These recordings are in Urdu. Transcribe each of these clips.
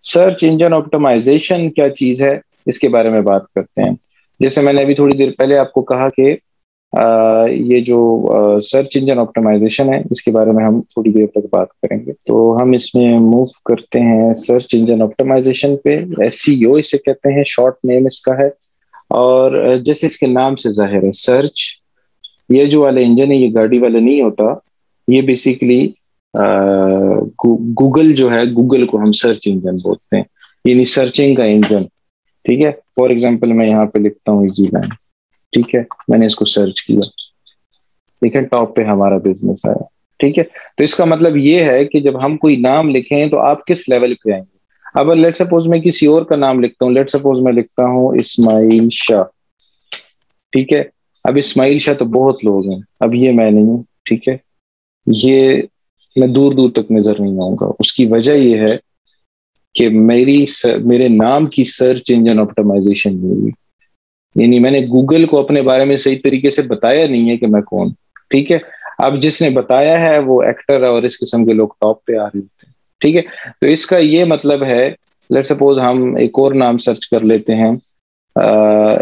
سرچ انجن آپٹمائزیشن کیا چیز ہے اس کے بارے میں بات کرتے ہیں. جیسے میں نے ابھی تھوڑی دیر پہلے آپ کو کہا کہ یہ جو سرچ انجن آپٹمائزیشن ہے اس کے بارے میں ہم تھوڑی دیر تک بات کریں گے. تو ہم اس میں موو کرتے ہیں سرچ انجن آپٹمائزیشن پہ. SEO اسے کہتے ہیں, شارٹ نیم اس کا ہے. اور جیسے اس کے نام سے ظاہر ہے, سرچ یہ جو والے انجن ہے یہ گاڑی والا نہیں ہوتا. یہ بیسیکلی گوگل جو ہے, گوگل کو ہم سرچ انجن بولتے ہیں, یعنی سرچنگ کا انجن. ٹھیک ہے, فار ایگزامپل میں یہاں پہ لکھتا ہوں ایزی لائن. ٹھیک ہے, میں نے اس کو سرچ کیا, ٹھیک ہے, ٹاپ پہ ہمارا بزنس آیا. ٹھیک ہے, تو اس کا مطلب یہ ہے کہ جب ہم کوئی نام لکھیں تو آپ کس لیول پہ آئیں گے. اب لیٹ سپوز میں کسی اور کا نام لکھتا ہوں, لیٹ سپوز میں لکھتا ہوں اسماعیل شاہ. ٹھیک ہے, اب اسماعیل شاہ تو بہت لوگ ہیں, اب یہ میں نہیں ہوں. ٹھیک ہے, یہ میں دور دور تک نظر نہیں آؤں گا. اس کی وجہ یہ ہے کہ میرے نام کی سرچ انجن آپٹمائزیشن نہیں ہوئی, یعنی میں نے گوگل کو اپنے بارے میں صحیح طریقے سے بتایا نہیں ہے کہ میں کون. ٹھیک ہے, اب جس نے بتایا ہے وہ ایکٹر اور اس قسم کے لوگ ٹاپ پہ آ رہے ہوتے ہیں. ٹھیک ہے, تو اس کا یہ مطلب ہے, لیٹ سپوز ہم ایک اور نام سرچ کر لیتے ہیں,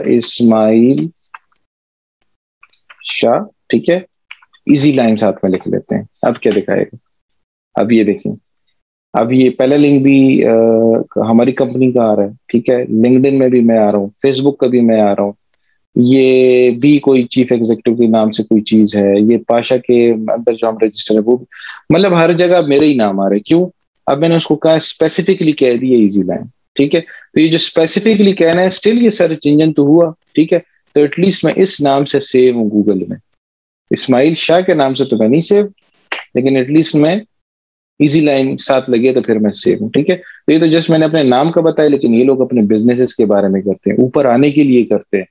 اسماعیل شاہ. ٹھیک ہے, ایزی لائن ساتھ میں لکھ لیتے ہیں. اب کیا دکھائے گا, اب یہ دیکھیں, اب یہ پہلا لنک بھی ہماری کمپنی کا آ رہا ہے. ٹھیک ہے, لنکڈ ان میں بھی میں آ رہا ہوں, فیس بک کا بھی میں آ رہا ہوں. یہ بھی کوئی چیف ایگزیکٹو کے نام سے کوئی چیز ہے. یہ پاشا کے اندر جو ہم رجسٹر ہے وہ, مطلب ہر جگہ میرے ہی نام آ رہے. کیوں؟ اب میں نے اس کو کہا اسپیسیفکلی کہہ دیا ایزی لائن. ٹھیک ہے, تو یہ جو اسپیسیفکلی کہنا ہے اسٹل یہ سرچ انجن تو ہوا. ٹھیک ہے, تو ایٹ لیسٹ میں اس نام سے سیو ہوں گوگل میں. اسماعیل شاہ کے نام سے تو میں نہیں سیو, لیکن ایٹ لیسٹ میں ایزی لائن ساتھ لگے تو پھر میں سیو ہوں. ٹھیک ہے, تو یہ تو جسٹ میں نے اپنے نام کا بتایا, لیکن یہ لوگ اپنے بزنس کے بارے میں کرتے ہیں, اوپر آنے کے لیے کرتے ہیں.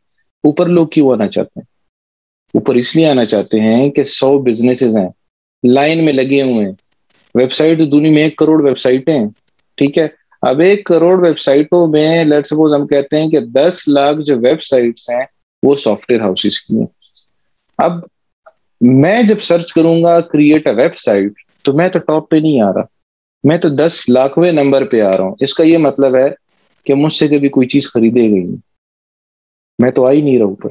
اوپر لوگ کیوں آنا چاہتے ہیں؟ اوپر اس لیے آنا چاہتے ہیں کہ 100 بزنسز ہیں, لائن میں لگے ہوئے ہیں. ویب سائٹ دنیا میں 1 کروڑ ویب سائٹیں ہیں. ٹھیک ہے, اب 1 کروڑ ویب سائٹوں میں لیٹ سپوز ہم کہتے ہیں کہ 10 لاکھ جو ویب سائٹس ہیں وہ سافٹ ویئر ہاؤسز کی ہیں. اب میں جب سرچ کروں گا کریٹ اے ویب سائٹ, تو میں تو ٹاپ پہ نہیں آ رہا, میں تو 10 لاکھویں نمبر پہ آ رہا ہوں. اس کا یہ مطلب ہے کہ مجھ سے کبھی کوئی چیز خریدے گئی نہیں, میں تو آ ہی نہیں رہا اوپر.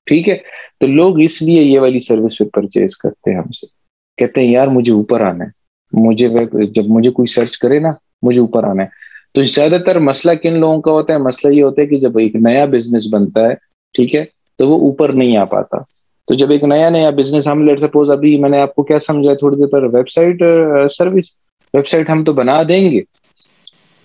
ٹھیک ہے, تو لوگ اس لیے یہ والی سروس پہ پرچیز کرتے ہیں ہم سے, کہتے ہیں یار مجھے اوپر آنا ہے, جب مجھے کوئی سرچ کرے نا مجھے اوپر آنا ہے. تو زیادہ تر مسئلہ کن لوگوں کا ہوتا ہے؟ مسئلہ یہ ہوتا ہے کہ جب ایک نیا بزنس بنتا ہے, ٹھیک ہے, تو وہ اوپر نہیں آ پاتا. تو جب ایک نیا بزنس, ہم لیٹ سپوز ابھی میں نے آپ کو کیا سمجھا تھوڑی دیر پر, website service, website ہم تو بنا دیں گے,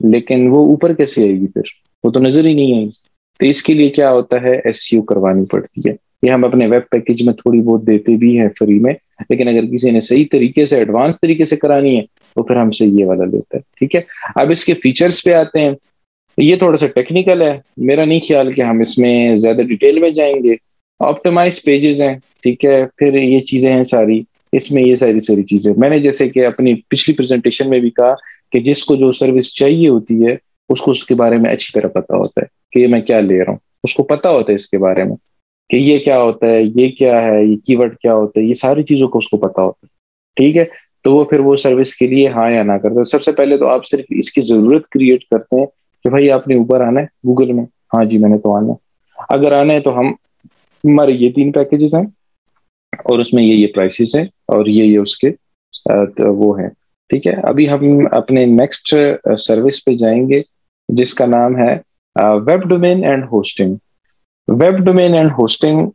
لیکن وہ اوپر کیسے آئے گی؟ پھر وہ تو نظر ہی نہیں آئے گی. تو اس کے لیے کیا ہوتا ہے, SEO کروانی پڑتی ہے. یہ ہم اپنے ویب پیکیج میں تھوڑی بہت دیتے بھی ہیں فری میں, لیکن اگر کسی نے صحیح طریقے سے ایڈوانس طریقے سے کرانی ہے تو پھر ہم سے یہ والا لیتا ہے. ٹھیک ہے, اب اس کے فیچرز پہ آتے ہیں. یہ تھوڑا سا ٹیکنیکل ہے, میرا نہیں خیال کہ ہم اس میں زیادہ ڈیٹیل میں جائیں گے. آپٹمائز پیجز ہیں, ٹھیک ہے, پھر یہ چیزیں ہیں ساری, اس میں یہ ساری چیزیں میں نے جیسے کہ اپنی پچھلی پریزنٹیشن میں بھی کہا کہ جس کو جو سروس چاہیے ہوتی ہے اس کو اس کے بارے میں اچھی طرح پتا ہوتا ہے کہ یہ میں کیا لے رہا ہوں. اس کو پتا ہوتا ہے اس کے بارے میں کہ یہ کیا ہوتا ہے, یہ کیا ہے, یہ کی ورڈ کیا ہوتا ہے, یہ ساری چیزوں کو اس کو پتا ہوتا ہے. ٹھیک ہے, تو وہ پھر وہ سروس کے لیے ہاں یا نہ کرتے. سب سے پہلے تو آپ صرف اس کی ضرورت کریٹ کرتے ہیں کہ بھائی آپ نے اوپر آنا ہے گوگل میں, ہاں جی میں نے تو آنا ہے. اگر آنا ہے تو ہمارے یہ 3 پیکیجز ہیں, اور اس میں یہ پرائسز ہیں, اور یہ اس کے وہ ہیں. ٹھیک ہے, ابھی ہم اپنے نیکسٹ سروس پہ جائیں گے جس کا نام ہے web domain and hosting. Web domain and hosting,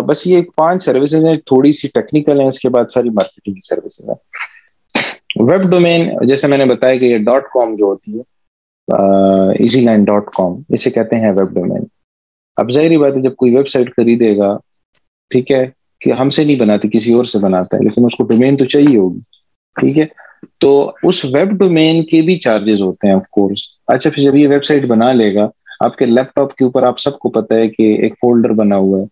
بس یہ 5 سروسز ہیں, تھوڑی سی ٹیکنیکل ہیں, اس کے بعد ساری مارکیٹنگ کی سروسز ہیں. ویب ڈومین جیسے میں نے بتایا کہ یہ .com جو ہوتی ہے, easyline.com, اسے کہتے ہیں ویب ڈومین. اب ظاہری بات ہے جب کوئی ویب سائٹ خریدے گا, ٹھیک ہے, کہ ہم سے نہیں بناتے کسی اور سے بناتا ہے, لیکن اس کو ڈومین تو چاہیے ہوگی. ٹھیک ہے, تو اس ویب ڈومین کے بھی چارجز ہوتے ہیں آف کورس. اچھا, پھر جب یہ ویب سائٹ بنا لے گا, آپ کے لیپ ٹاپ کے اوپر آپ سب کو پتا ہے کہ ایک فولڈر بنا ہوا ہے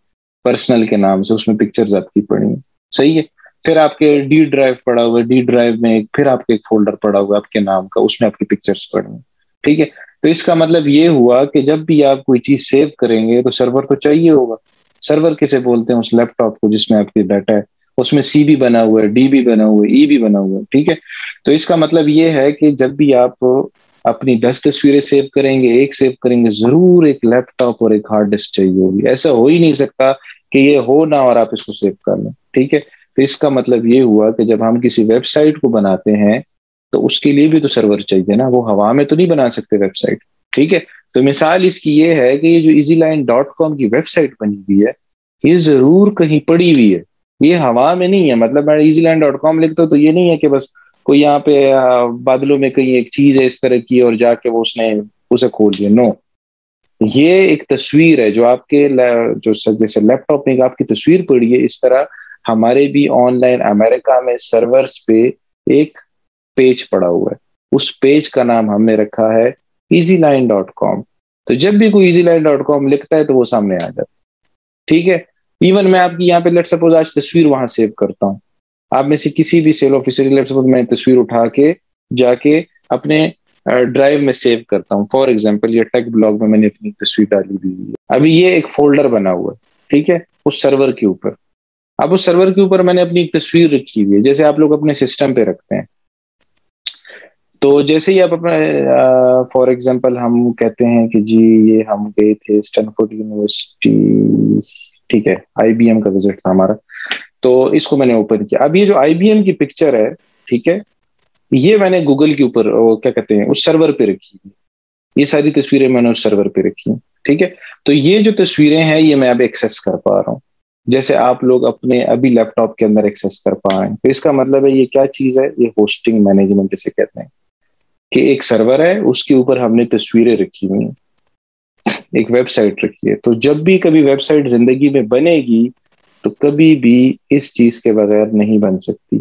پرسنل کے نام سے, اس میں پکچرز آپ کی پڑی ہیں, صحیح ہے. پھر آپ کے ڈی ڈرائیو پڑا ہوا ہے, ڈی ڈرائیو میں پھر آپ کے ایک فولڈر پڑا ہوا ہے آپ کے نام کا, اس میں آپ کی پکچرز پڑی ہیں. ٹھیک ہے, تو اس کا مطلب یہ ہوا کہ جب بھی آپ کوئی چیز سیو کریں گے تو سرور تو چاہیے ہوگا. سرور کسے بولتے ہیں؟ اس لیپ ٹاپ کو جس میں آپ کی ڈاٹا ہے, اس میں C بھی بنا ہوا ہے, D بھی بنا ہوا ہے, E بھی بنا ہوا ہے. ٹھیک ہے, تو اس کا مطلب یہ ہے کہ جب بھی آپ اپنی 10 تصویریں سیو کریں گے، ایک سیو کریں گے، ضرور ایک لیپ ٹاپ اور ایک ہارڈ ڈسک چاہیے ہوگی. ایسا ہو ہی نہیں سکتا کہ یہ ہو نہ اور آپ اس کو سیو کر لیں. ٹھیک ہے، تو اس کا مطلب یہ ہوا کہ جب ہم کسی ویب سائٹ کو بناتے ہیں تو اس کے لیے بھی تو سرور چاہیے نا، وہ ہوا میں تو نہیں بنا سکتے ویب سائٹ. ٹھیک ہے، تو مثال اس کی یہ ہے کہ یہ جو EasyLine.com کی ویب سائٹ بنی ہوئی ہے یہ ضرور کہیں پڑی ہوئی ہے، یہ ہوا میں نہیں ہے. مطلب میں EasyLine.com لکھتا ہوں تو یہ نہیں ہے کہ بس کوئی یہاں پہ بادلوں میں کہیں ایک چیز ہے اس طرح کی اور جا کے وہ اس نے اسے کھول دیا. نو، یہ ایک تصویر ہے جو آپ کے جو جیسے لیپ ٹاپ میں آپ کی تصویر پڑی ہے، اس طرح ہمارے بھی آن لائن امریکہ میں سرورز پہ ایک پیج پڑا ہوا ہے. اس پیج کا نام ہم نے رکھا ہے EasyLine.com. تو جب بھی کوئی EasyLine.com لکھتا ہے تو وہ سامنے آ جاتا ہے. ٹھیک ہے، ایون میں آپ کی یہاں پہ لیٹ سپوز آج تصویر وہاں سیو کرتا ہوں، آپ میں سے کسی بھی سیل آفیسر لیٹ سپوز میں تصویر اٹھا کے جا کے اپنے ڈرائیو میں سیو کرتا ہوں. فار ایگزامپل یہ ٹیک بلاگ میں نے اپنی تصویر ڈالی ہوئی ہے، ابھی یہ ایک فولڈر بنا ہوا ہے. ٹھیک ہے، اس سرور کے اوپر، اب اس سرور کے اوپر میں نے اپنی ایک تصویر رکھی ہوئی ہے جیسے آپ لوگ اپنے سسٹم پہ رکھتے ہیں. تو جیسے ہی آپ اپنا فار ایگزامپل ہم کہتے ہیں کہ جی یہ ہم گئے تھے اسٹینفورڈ یونیورسٹی، ٹھیک ہے، IBM کا وزٹ تھا ہمارا، تو اس کو میں نے اوپن کیا. اب یہ جو IBM کی پکچر ہے، ٹھیک ہے، یہ میں نے گوگل کے اوپر کیا کہتے ہیں اس سرور پہ رکھی. یہ ساری تصویریں میں نے اس سرور پہ رکھی ہیں. ٹھیک ہے، تو یہ جو تصویریں ہیں یہ میں اب ایکسیس کر پا رہا ہوں جیسے آپ لوگ اپنے ابھی لیپ ٹاپ کے اندر ایکسیس کر پا رہے ہیں. تو اس کا مطلب ہے یہ کیا چیز ہے، یہ ہوسٹنگ مینجمنٹ جسے کہتے ہیں کہ ایک سرور ہے اس کے اوپر ہم نے تصویریں رکھی ہوئی ہیں، ایک ویب سائٹ رکھی ہے. تو جب بھی کبھی ویب سائٹ زندگی میں بنے گی تو کبھی بھی اس چیز کے بغیر نہیں بن سکتی.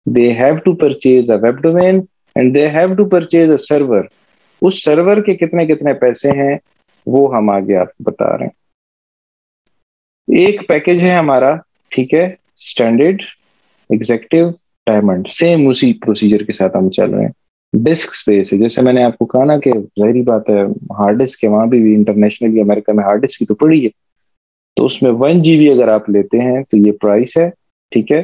They have to purchase a web domain and they have to purchase a server. اس سرور کے کتنے پیسے ہیں وہ ہم آگے آپ کو بتا رہے ہیں. ایک پیکج ہے ہمارا، ٹھیک ہے، اسٹینڈرڈ، ایگزیکٹو، ڈائمنڈ، سیم اسی پروسیجر کے ساتھ ہم چل رہے ہیں. ڈسک اسپیس ہے، جیسے میں نے آپ کو کہا نا کہ ظاہری بات ہے ہارڈ ڈسک ہے، وہاں بھی انٹرنیشنلی امریکہ میں ہارڈ ڈسک کی تو پڑی ہے، تو اس میں 1 GB اگر آپ لیتے ہیں تو یہ پرائس ہے. ٹھیک ہے،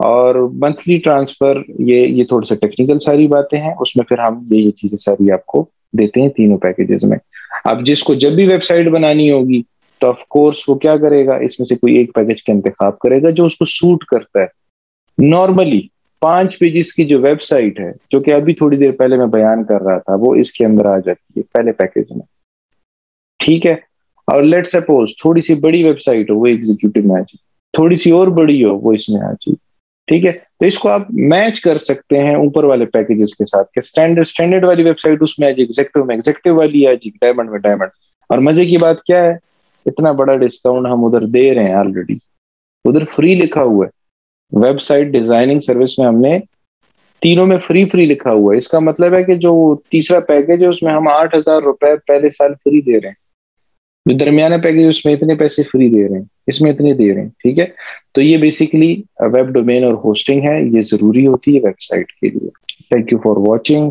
اور منتھلی ٹرانسفر یہ تھوڑا سا ٹیکنیکل ساری باتیں ہیں، اس میں پھر ہم یہ چیزیں ساری آپ کو دیتے ہیں تینوں پیکیجز میں. اب جس کو جب بھی ویب سائٹ بنانی ہوگی تو آف کورس وہ کیا کرے گا، اس میں سے کوئی ایک پیکیج کا انتخاب کرے گا جو اس کو سوٹ کرتا ہے. نارملی 5 پیجز کی جو ویب سائٹ ہے جو کہ ابھی تھوڑی دیر پہلے میں بیان کر رہا تھا وہ اس کے اندر آ جاتی ہے پہلے پیکیج میں. ٹھیک ہے، اور لیٹ سپوز تھوڑی سی بڑی ویب سائٹ ہو وہ ایگزیکیوٹیو میں آ جائے، تھوڑی سی اور بڑی ہو وہ اس میں آ جائے. ٹھیک ہے، تو اس کو آپ میچ کر سکتے ہیں اوپر والے پیکیجز کے ساتھ کہ اسٹینڈرڈ والی ویب سائٹ اس میں آ جائے، ایگزیکٹو والی آ جائے، ڈائمنڈ میں ڈائمنڈ. اور مزے کی بات کیا ہے، اتنا بڑا ڈسکاؤنٹ ہم ادھر دے رہے ہیں، آلریڈی ادھر فری لکھا ہوا ہے. ویب سائٹ ڈیزائننگ سروس میں ہم نے تینوں میں فری لکھا ہوا ہے. اس کا مطلب ہے کہ جو تیسرا پیکیج ہے اس میں ہم 8,000 روپے پہلے سال فری دے رہے ہیں، جو درمیانہ پیکیج اس میں اتنے پیسے فری دے رہے ہیں، اس میں اتنے دے رہے ہیں. ٹھیک ہے، تو یہ بیسیکلی ویب ڈومین اور ہوسٹنگ ہے، یہ ضروری ہوتی ہے ویب سائٹ کے لیے. Thank you for watching.